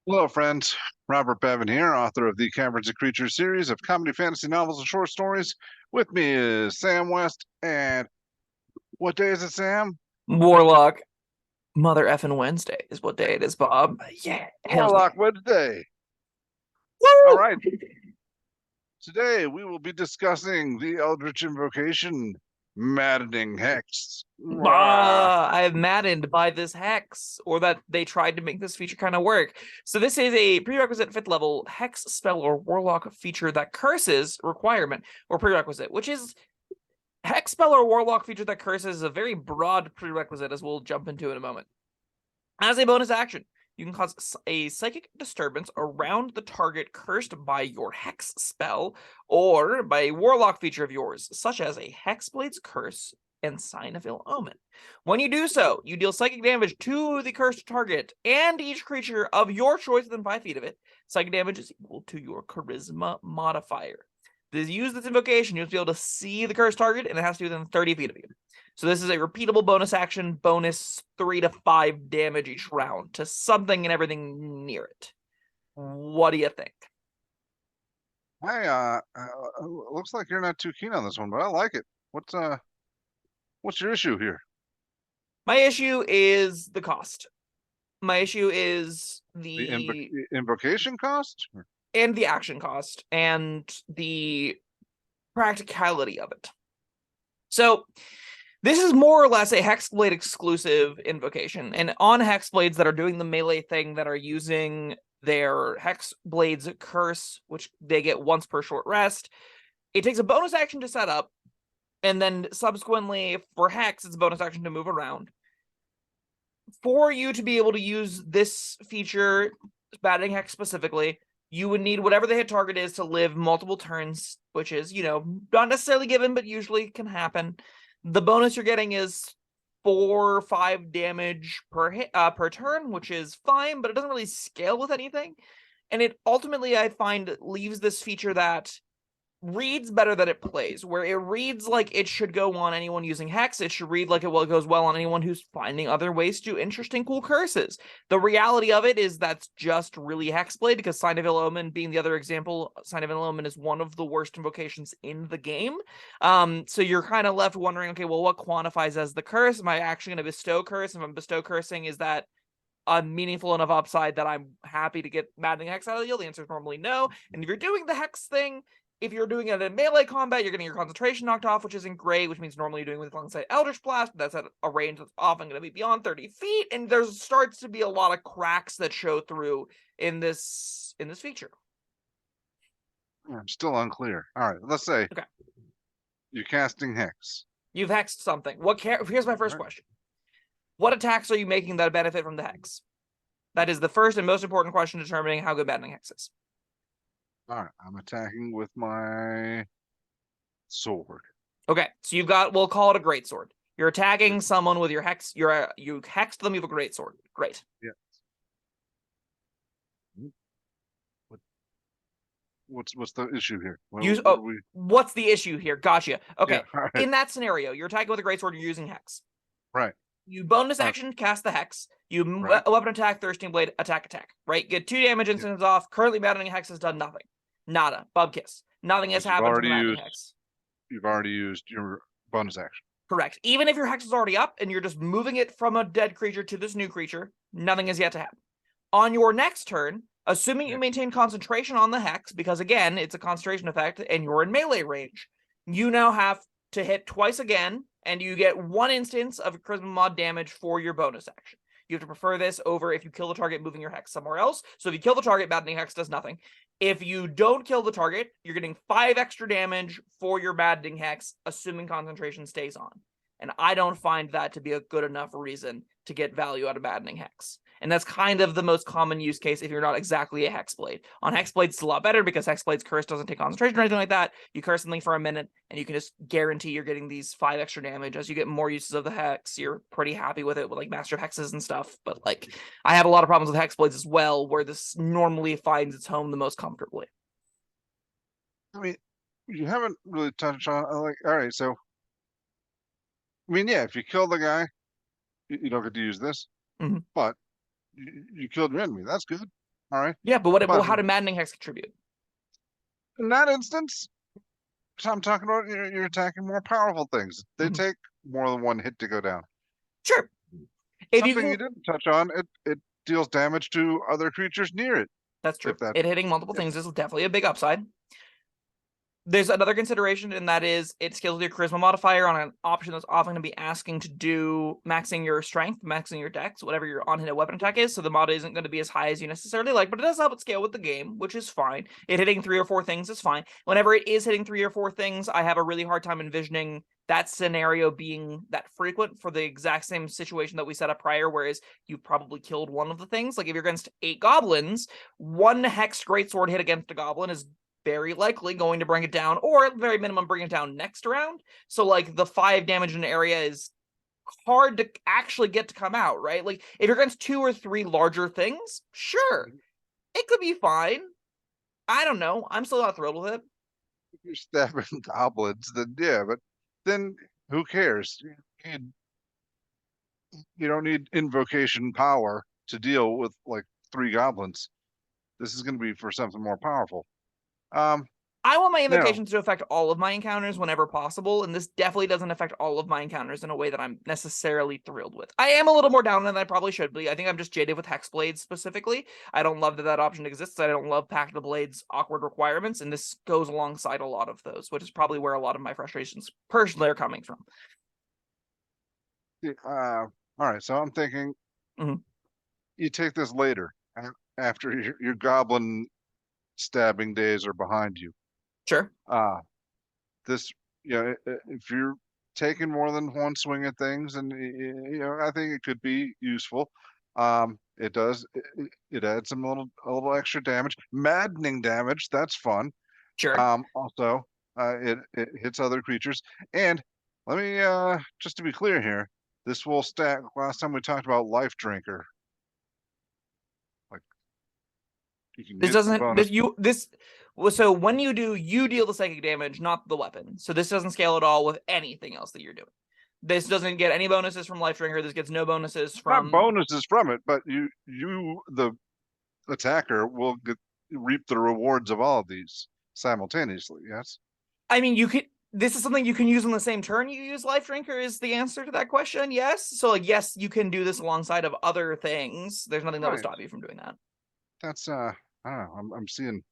Hello, friends. Robert Bevan here, author of the Caverns Creatures series of comedy, fantasy novels, and short stories. With me is Sam West. And what day is it, Sam? Warlock Mother effing Wednesday is what day it is, Bob. Yeah, hell yeah. Warlock Wednesday. All Woo! right. Today we will be discussing the Eldritch Invocation Maddening Hex. Rah. I'm maddened by this hex, or that they tried to make this feature kind of work. So this is a prerequisite 5th level hex spell or warlock feature that curses requirement or prerequisite, which is hex spell or warlock feature that curses is a very broad prerequisite, as we'll jump into in a moment. As a bonus action, you can cause a psychic disturbance around the target cursed by your hex spell or by a warlock feature of yours, such as a Hexblade's Curse and Sign of Ill Omen. When you do so, you deal psychic damage to the cursed target and each creature of your choice within 5 feet of it. Psychic damage is equal to your charisma modifier. To use this invocation, you'll be able to see the cursed target, and it has to be within 30 feet of you. So this is a repeatable bonus action, bonus 3 to 5 damage each round to something and everything near it. What do you think? Looks like you're not too keen on this one, but I like it. What's your issue here? My issue is the cost. My issue is The the invocation cost? and the action cost and the practicality of it. So this is more or less a Hexblade exclusive invocation, and on Hexblades that are doing the melee thing, that are using their Hexblade's Curse, which they get once per short rest, it takes a bonus action to set up, and then subsequently for Hex, it's a bonus action to move around. For you to be able to use this feature, Maddening Hex specifically, you would need whatever the hit target is to live multiple turns, which is, not necessarily given, but usually can happen. The bonus you're getting is 4 or 5 damage per hit per turn, which is fine, but it doesn't really scale with anything. And it ultimately, I find, leaves this feature that reads better than it plays, where it reads like it should go on anyone using Hex. It should read like it goes well on anyone who's finding other ways to do interesting, cool curses. The reality of it is that's just really Hexblade, because Sign of Ill Omen being the other example, Sign of Ill Omen is one of the worst invocations in the game. So you're kind of left wondering, okay, well, what quantifies as the curse? Am I actually going to bestow curse? If I'm bestow cursing, is that a meaningful enough upside that I'm happy to get Maddening Hex out of the deal? The answer is normally no. And if you're doing the Hex thing, if you're doing it in melee combat, you're getting your concentration knocked off, which isn't great, which means normally you're doing with alongside Eldritch Blast, but that's at a range that's often going to be beyond 30 feet, and there starts to be a lot of cracks that show through in this feature. I'm still unclear. All right, let's say Okay. you're casting Hex. You've hexed something. Here's my first question. What attacks are you making that benefit from the Hex? That is the first and most important question determining how good Maddening Hex is. All right, I'm attacking with my sword. Okay, so you've got, we'll call it a greatsword. You're attacking someone with your Hex. You hexed them. You have a greatsword. Great. Yeah. What's the issue here? What's the issue here? Gotcha. Okay. Yeah, right. In that scenario, you're attacking with a greatsword. You're using Hex. Right. You bonus action cast the Hex. You weapon attack, Thirsting Blade, attack. Right. Get 2 damage instances off. Currently, Maddening Hex has done nothing. Nada. Bub kiss. Nothing has happened to the Maddening Hex. You've already used your bonus action. Correct. Even if your Hex is already up and you're just moving it from a dead creature to this new creature, nothing has yet to happen. On your next turn, assuming you maintain concentration on the Hex, because again, it's a concentration effect and you're in melee range, you now have to hit twice again, and you get 1 instance of charisma mod damage for your bonus action. You have to prefer this over if you kill the target moving your Hex somewhere else. So if you kill the target, Maddening Hex does nothing. If you don't kill the target, you're getting 5 extra damage for your Maddening Hex, assuming concentration stays on. And I don't find that to be a good enough reason to get value out of Maddening Hex. And that's kind of the most common use case if you're not exactly a Hexblade. On Hexblade, it's a lot better because Hexblade's curse doesn't take concentration or anything like that. You curse something for a minute, and you can just guarantee you're getting these 5 extra damage. As you get more uses of the Hex, you're pretty happy with it with like Master of Hexes and stuff. But like, I have a lot of problems with Hexblades as well, where this normally finds its home the most comfortably. I mean, you haven't really touched on, like, all right, so, I mean, yeah, if you kill the guy, you don't get to use this, but you killed your enemy. That's good. All right. Yeah, but But how did Maddening Hex contribute? in that instance, I'm talking about you're attacking more powerful things. They Mhm. take more than one hit to go down. Sure. If you Something can, you didn't touch on, it deals damage to other creatures near it. that's true. If that, It hitting multiple if, things is definitely a big upside. There's another consideration, and that is it scales with your charisma modifier on an option that's often going to be asking to do maxing your strength, maxing your dex, whatever your on-hit weapon attack is. So the mod isn't going to be as high as you necessarily like, but it does help it scale with the game, which is fine. It hitting 3 or 4 things is fine. Whenever it is hitting 3 or 4 things, I have a really hard time envisioning that scenario being that frequent for the exact same situation that we set up prior, whereas you've probably killed one of the things. Like if you're against 8 goblins, one hexed greatsword hit against a goblin is very likely going to bring it down, or at the very minimum bring it down next round. So like the 5 damage in an area is hard to actually get to come out, right? Like if you're against 2 or 3 larger things, sure, it could be fine. I don't know. I'm still not thrilled with it. if you're stabbing goblins, then yeah, but then who cares? You don't need invocation power to deal with like 3 goblins. This is going to be for something more powerful. I want my Now, invocations to affect all of my encounters whenever possible, and this definitely doesn't affect all of my encounters in a way that I'm necessarily thrilled with. I am a little more down than I probably should be. I think I'm just jaded with Hexblades specifically. I don't love that option exists. I don't love Pact of Blades' awkward requirements, and this goes alongside a lot of those, which is probably where a lot of my frustrations personally are coming from. all right. So I'm thinking Mhm. you take this later after your goblin stabbing days are behind you. Sure. This, if you're taking more than one swing at things, and I think it could be useful. It does. It adds a little extra damage, maddening damage. That's fun. Sure. Also, it hits other creatures. And let me just to be clear here, this will stack. Last time we talked about Life Drinker, like you can This get the doesn't bonus. so when you deal the psychic damage, not the weapon. So this doesn't scale at all with anything else that you're doing. This doesn't get any bonuses from Life Drinker. This gets no bonuses Not from. bonuses from it, but the attacker will reap the rewards of all of these simultaneously. Yes. I mean, you could. This is something you can use on the same turn you use Life Drinker. Is the answer to that question? Yes. So like, yes, you can do this alongside of other things. There's nothing that would Right. stop you from doing that. That's I don't know. I'm seeing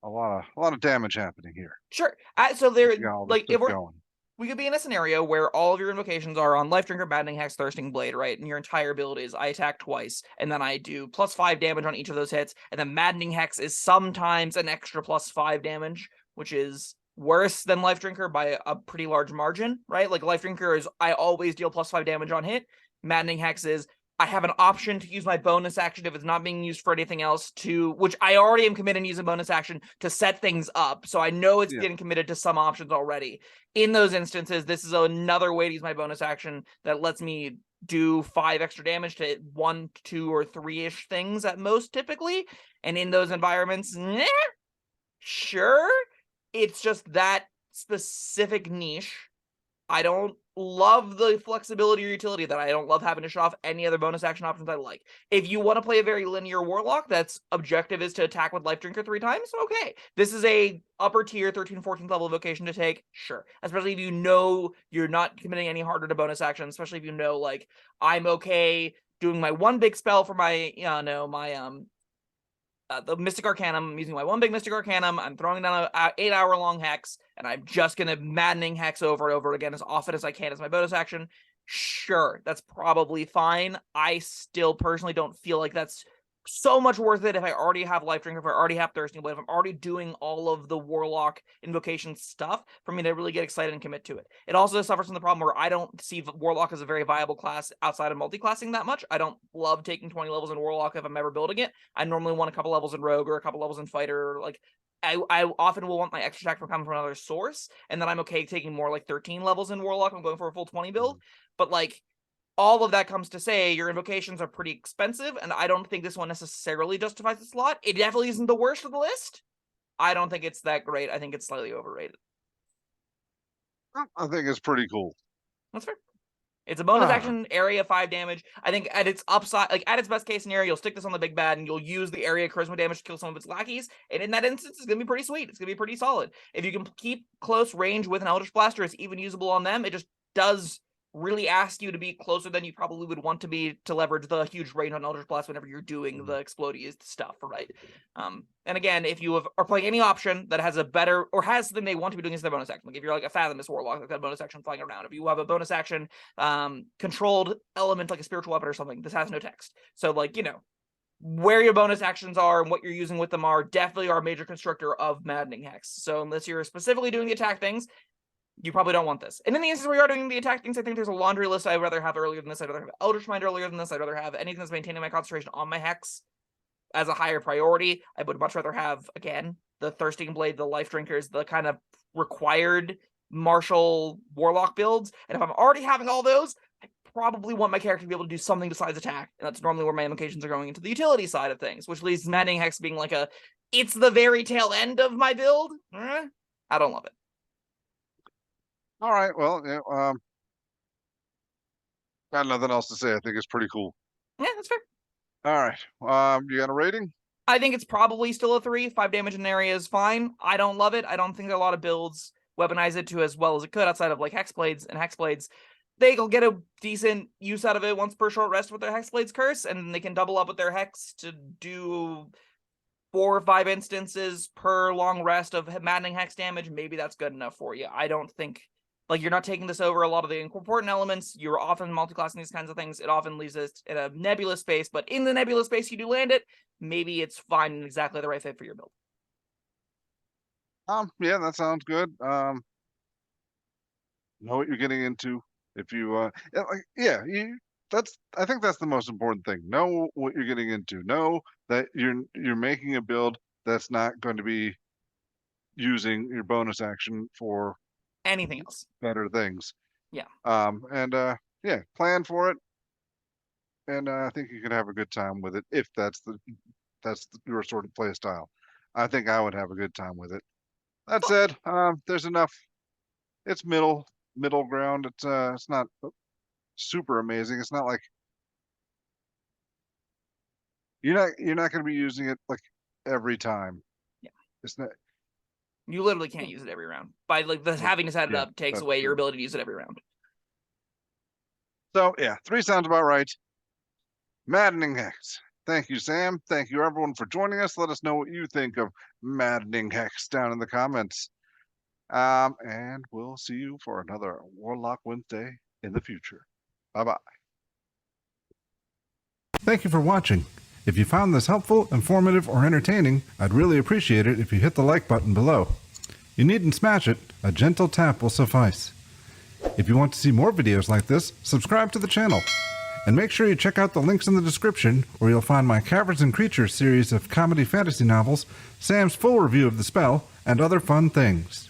a lot of damage happening here. Sure. So there, You got all this like, stuff going. we could be in a scenario where all of your invocations are on Life Drinker, Maddening Hex, Thirsting Blade, right? And your entire build is I attack twice, and then I do +5 damage on each of those hits, and then Maddening Hex is sometimes an extra +5 damage, which is worse than Life Drinker by a pretty large margin, right? Like Life Drinker is I always deal +5 damage on hit. Maddening Hex is I have an option to use my bonus action if it's not being used for anything else which I already am committed to use a bonus action to set things up. So I know it's getting committed to some options already. In those instances, this is another way to use my bonus action that lets me do 5 extra damage to 1, 2, or 3-ish things at most typically. And in those environments, sure. It's just that specific niche. I don't love the flexibility or utility that I don't love having to show off any other bonus action options I like. If you want to play a very linear warlock that's objective is to attack with Life Drinker 3 times, okay. This is a upper tier 13, 14th level vocation to take, sure. Especially if you know you're not committing any harder to bonus action, especially if you know, like, I'm okay doing my one big spell for my, the Mystic Arcanum. I'm using my one big Mystic Arcanum. I'm throwing down a 8-hour-long hex, and I'm just going to Maddening Hex over and over again as often as I can as my bonus action. Sure, that's probably fine. I still personally don't feel like that's so much worth it if I already have Life Drinker, if I already have Thirsting Blade, if I'm already doing all of the Warlock invocation stuff for me to really get excited and commit to it. It also suffers from the problem where I don't see Warlock as a very viable class outside of multi-classing that much. I don't love taking 20 levels in Warlock if I'm ever building it. I normally want a couple levels in Rogue or a couple levels in Fighter. Like, I often will want my extra attack to come from another source, and then I'm okay taking more like 13 levels in Warlock. I'm going for a full 20 build. But like, all of that comes to say your invocations are pretty expensive, and I don't think this one necessarily justifies the slot. It definitely isn't the worst of the list. I don't think it's that great. I think it's slightly overrated. I think it's pretty cool. That's fair. It's a bonus Ah. action, area 5 damage. I think at its upside, like at its best case scenario, you'll stick this on the big bad and you'll use the area charisma damage to kill some of its lackeys. And in that instance, it's going to be pretty sweet. It's going to be pretty solid. If you can keep close range with an Eldritch Blaster, it's even usable on them. It just does really ask you to be closer than you probably would want to be to leverage the huge range on Eldritch Blast whenever you're doing the explodey stuff, right? And again, if you are playing any option that has a better, or has something they want to be doing as their bonus action, like if you're like a Fathomless Warlock, like that bonus action flying around, if you have a bonus action controlled element like a spiritual weapon or something, this has no text. So like, you know, where your bonus actions are and what you're using with them are definitely our major constructor of Maddening Hex. So unless you're specifically doing the attack things, you probably don't want this. And in the instance where you are doing the attack things, I think there's a laundry list I'd rather have earlier than this. I'd rather have Eldritch Mind earlier than this. I'd rather have anything that's maintaining my concentration on my Hex as a higher priority. I would much rather have, again, the Thirsting Blade, the Life Drinkers, the kind of required martial warlock builds. And if I'm already having all those, I probably want my character to be able to do something besides attack. And that's normally where my invocations are going into the utility side of things, which leaves Maddening Hex being like it's the very tail end of my build. I don't love it. All right. Well, yeah, got nothing else to say. I think it's pretty cool. Yeah, that's fair. All right. You got a rating? I think it's probably still a 3. 5 damage in an area is fine. I don't love it. I don't think a lot of builds weaponize it to as well as it could outside of like Hexblades and Hexblades. They'll get a decent use out of it once per short rest with their Hexblades curse, and they can double up with their Hex to do 4 or 5 instances per long rest of Maddening Hex damage. Maybe that's good enough for you. I don't think, like, you're not taking this over a lot of the important elements. You're often multi-classing these kinds of things. It often leaves us in a nebulous space, but in the nebulous space you do land it, maybe it's fine and exactly the right fit for your build. Yeah, that sounds good. Know what you're getting into. If you, I think that's the most important thing. Know what you're getting into. Know that you're making a build that's not going to be using your bonus action for anything else. Better things. Yeah. Yeah, plan for it. And I think you can have a good time with it if that's your sort of play style. I think I would have a good time with it. That said, there's enough. It's middle ground. It's not super amazing. It's not like you're not going to be using it like every time. Yeah. It's not. You literally can't use it every round. By like having to set it up takes away your ability to use it every round. So yeah, 3 sounds about right. Maddening Hex. Thank you, Sam. Thank you, everyone, for joining us. Let us know what you think of Maddening Hex down in the comments. And we'll see you for another Warlock Wednesday in the future. Bye-bye. Thank you for watching. If you found this helpful, informative, or entertaining, I'd really appreciate it if you hit the like button below. You needn't smash it, a gentle tap will suffice. If you want to see more videos like this, subscribe to the channel. And make sure you check out the links in the description, where you'll find my Caverns and Creatures series of comedy fantasy novels, Sam's full review of the spell, and other fun things.